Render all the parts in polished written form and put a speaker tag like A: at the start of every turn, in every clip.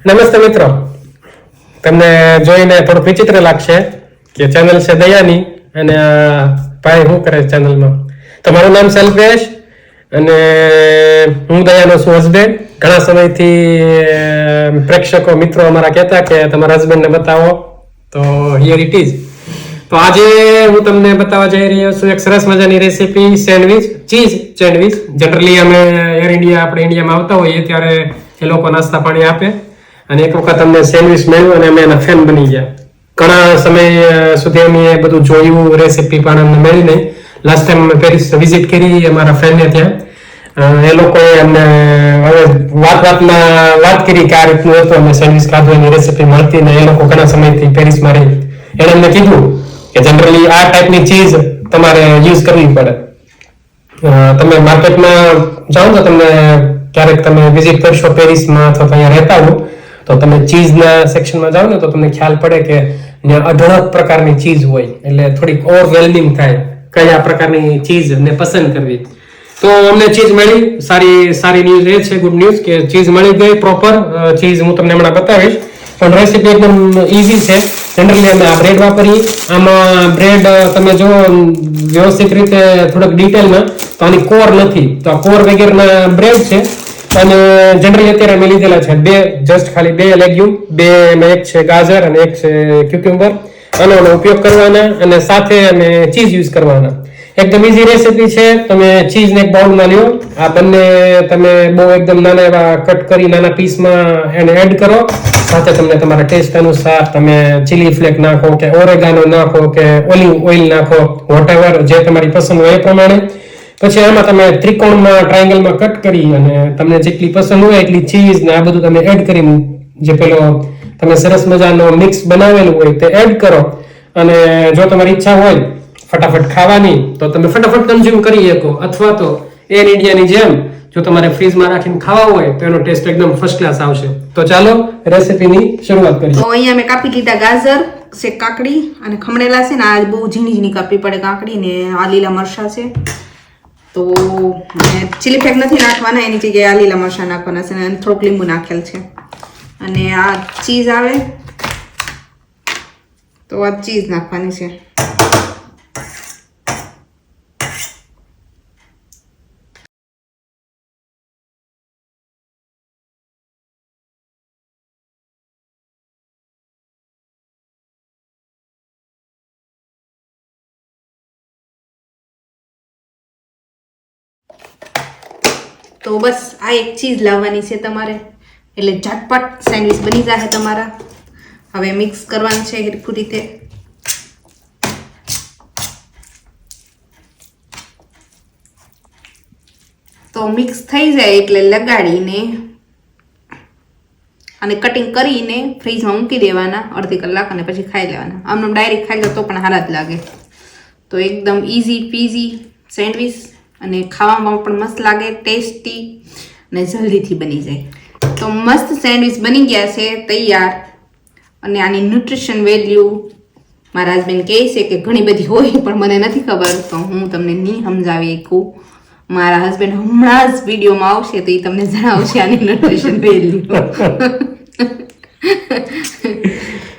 A: નમસ્તે મિત્રો, તમને જોઈને થોડું વિચિત્ર લાગશે કે ચેનલ છે દયાની અને ભાઈ શું કરે ચેનલમાં. તો મારું નામ સેલ્ફેશ અને હું દયાનો છું હસબેન્ડ. ઘણા સમયથી પ્રેક્ષકો મિત્રો અમારા કહેતા કે તમારા હસબન્ડને બતાવો, તો હિયર ઇટ ઇઝ. તો આજે હું તમને બતાવવા જઈ રહ્યો છું એક સરસ મજાની recipe sandwich, cheese sandwich. Generally અમે એર ઇન્ડિયા, આપણે ઇન્ડિયામાં આવતા હોઈએ ત્યારે એ લોકો નાસ્તા પાણી આપે અને એક વખત અમને સેન્ડવિચ મળ્યું અને અમે એના ફેન બની ગયા. ઘણા સમય સુધી અમે બધું જોયું, રેસીપી પણ અમને મળી નહીં. લાસ્ટ ટાઈમ અમે પેરિસ વિઝિટ કરી અમારા ફ્રેન્ડને ત્યાં. એ લોકોએ અમને હવે વાતમાં વાત કરી કે આ રીતનું હતું, અમે સેન્ડવિચ ખાધું, એની રેસીપી મળતી ને એ લોકો ઘણા સમયથી પેરિસમાં રહી. એણે અમને કીધું કે જનરલી આ ટાઈપની ચીઝ તમારે યુઝ કરવી પડે. તમે માર્કેટમાં જાઓ તો તમને ક્યારેક તમે વિઝિટ કરશો પેરિસમાં અથવા તો અહીંયા રહેતા હો તો તમે ચીઝના સેક્શનમાં જાઓ ને તો તમને ખ્યાલ પડે કે ત્યાં અઢળક પ્રકારની ચીઝ હોય, એટલે થોડીક ઓવરવેલ્મિંગ થાય કયા પ્રકારની ચીઝ ને પસંદ કરવી. તો અમને ચીઝ મળી. સારી ન્યૂઝ એ છે, ગુડ ન્યૂઝ, કે ચીઝ મળી ગઈ પ્રોપર ચીઝ. હું તમને હમણાં બતાવીશ, પણ રેસીપી એકદમ ઈઝી છે. જનરલી અમે આ બ્રેડ વાપરીએ. આમાં બ્રેડ તમે જો વ્યવસ્થિત રીતે થોડોક ડિટેલમાં, તો આની કોર નથી, તો આ કોર વગેરેના બ્રેડ છે. અને જનરલી અત્યારે અમે લીધેલા છે ખાલી બે લેગ્યુમ, એક છે ગાજર અને એક છે ક્યુક્યુમ્બર. આનો ઉપયોગ કરવાના અને સાથે અમે ચીઝ યુઝ કરવાના. એકદમ ઈઝી રેસીપી છે. તમે ચીઝને એક બાઉલમાં લ્યો. આ બંને તમે બહુ એકદમ નાના એવા કટ કરી નાના પીસમાં એને એડ કરો. સાથે તમને તમારા ટેસ્ટ અનુસાર તમે ચીલી ફ્લેક નાખો કે ઓરેગાનો નાખો કે ઓલિવ ઓઇલ નાખો, વોટેવર જે તમારી પસંદ હોય એ પ્રમાણે. પછી આમાં તમે ત્રિકોણમાં, ટ્રાયંગલમાં કટ કરી અને તમને જેટલી પસંદ હોય એટલી ચીઝ ને આ બધું તમે એડ કરી, જે પેલો તમે સરસ મજાનો મિક્સ બનાવેલું હોય તે એડ કરો. અને જો તમારી ઈચ્છા હોય ફટાફટ ખાવાની તો તમે ફટાફટ કન્ઝ્યુમ કરી શકો, અથવા તો એર ઇન્ડિયાની જેમ જો તમારે ફ્રીઝમાં રાખીને ખાવા હોય તો એનો ટેસ્ટ એકદમ ફર્સ્ટ ક્લાસ આવશે. તો ચાલો રેસીપીની શરૂઆત કરીએ.
B: તો અહીંયા મેં કાપી લીધા ગાજર, શેક કાકડી અને ખમણેલા છે ને, આ બહુ ઝીણી ઝીણી કાપવી પડે કાકડી, ને આ લીલા મરચાં છે. તો ચીલી ફ્લેક નથી નાખવાના, એની જગ્યાએ આ લીલા મરચાં નાખવાના છે અને થોડુંક લીંબુ નાખેલ છે. અને આ ચીઝ આવે તો આ ચીઝ નાખવાની છે. તો બસ આ એક ચીઝ લાવવાની છે તમારે, એટલે ઝટપટ સેન્ડવિચ બની જશે તમારા. હવે મિક્સ કરવાનું છે હરખું રીતે. તો મિક્સ થઈ જાય એટલે લગાડીને અને કટિંગ કરીને ફ્રીજમાં મૂકી દેવાના અડધી કલાક, અને પછી ખાઈ લેવાના. આમ ડાયરેક્ટ ખાઈ લો તો પણ સારા જ લાગે. તો એકદમ ઈઝી પીઝી સેન્ડવિચ, અને ખાવામાં પણ મસ્ત લાગે, ટેસ્ટી અને જલ્દીથી બની જાય. તો મસ્ત સેન્ડવિચ બની ગયા છે, તૈયાર. અને આની ન્યુટ્રિશન વેલ્યુ મારા હસબન્ડ કહે છે કે ઘણી બધી હોય, પણ મને નથી ખબર, તો હું તમને નહીં સમજાવી શકું. મારા હસબન્ડ હમણાં જ વિડીયોમાં આવશે તો એ તમને જણાવશે આની ન્યુટ્રિશન વેલ્યુ.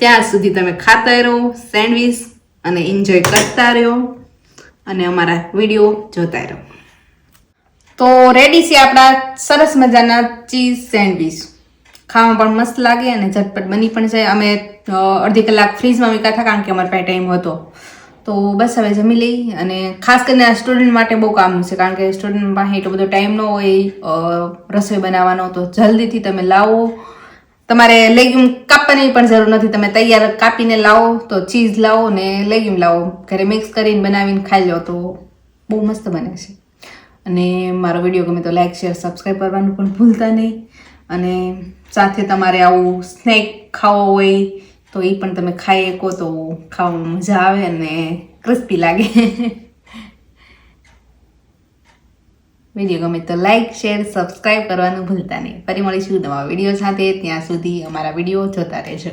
B: ત્યાં સુધી તમે ખાતા રહો સેન્ડવિચ અને એન્જોય કરતા રહો અને અમારા વિડીયો જોતા રહો. તો રેડી છે આપણા સરસ મજાના ચીઝ સેન્ડવિચ. ખાવામાં પણ મસ્ત લાગે અને ઝટપટ બની પણ જાય. અમે અડધી કલાક ફ્રીજમાં મૂક્યા હતા કારણ કે અમારા પાસે ટાઈમ હતો. તો બસ હવે જમી લઈ. અને ખાસ કરીને આ સ્ટુડન્ટ માટે બહુ કામનું છે, કારણ કે સ્ટુડન્ટ પાસે એટલો બધો ટાઈમ ન હોય રસોઈ બનાવવાનો. તો જલ્દીથી તમે લાવો. તમારે લેગ્યુમ કાપવાની પણ જરૂર નથી, તમે તૈયાર કાપીને લાવો. તો ચીઝ લાવો ને લેગ્યુમ લાવો, ઘરે મિક્સ કરીને બનાવીને ખાઈ લો તો બહુ મસ્ત બને છે. અને મારો વિડીયો ગમે તો લાઈક, શેર, સબસ્ક્રાઈબ કરવાનું પણ ભૂલતા નહીં. અને સાથે તમારે આવું સ્નેક ખાવો હોય તો એ પણ તમે ખાઈ શકો, તો ખાવામાં મજા આવે અને ક્રિસ્પી લાગે. વિડીયો ગમે તો લાઈક, શેર, સબસ્ક્રાઈબ કરવાનું ભૂલતા નહીં. ફરી મળીશું નવા વિડીયો સાથે. ત્યાં સુધી અમારા વિડીયો જોતા રહેજો.